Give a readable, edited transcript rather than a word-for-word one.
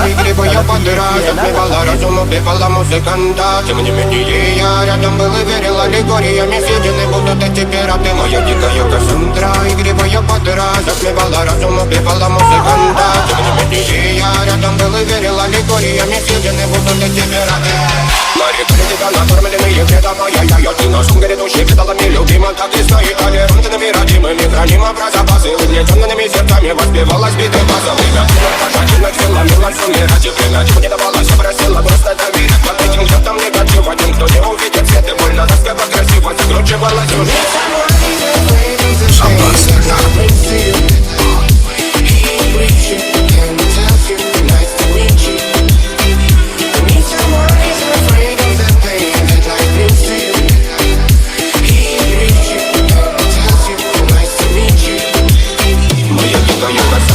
Игривая подыра затмевала разум, убивала музыканта. Тем не менее я рядом был и верил аллегориями. Съедены будут эти пираты, моя дикая Кассандра. Игривая подыра затмевала разум, убивала музыканта. Тем не менее я рядом был и верил аллегориями. Съедены будут эти пираты. Мари критика, накормленные предала я ты нашим грядущим предалами любима. Так и стоит толерантными, родимыми. Хранима про запасы, угнетенными сердцами. Воспевалась биты базовыми. Пожательных силами лансумера. Теперь ночью не давалась, я просила просто доверять. Под этим жертвам негатив. Один, кто не увидит свет, и больно тоска красиво закручивалась уже. Моя дикая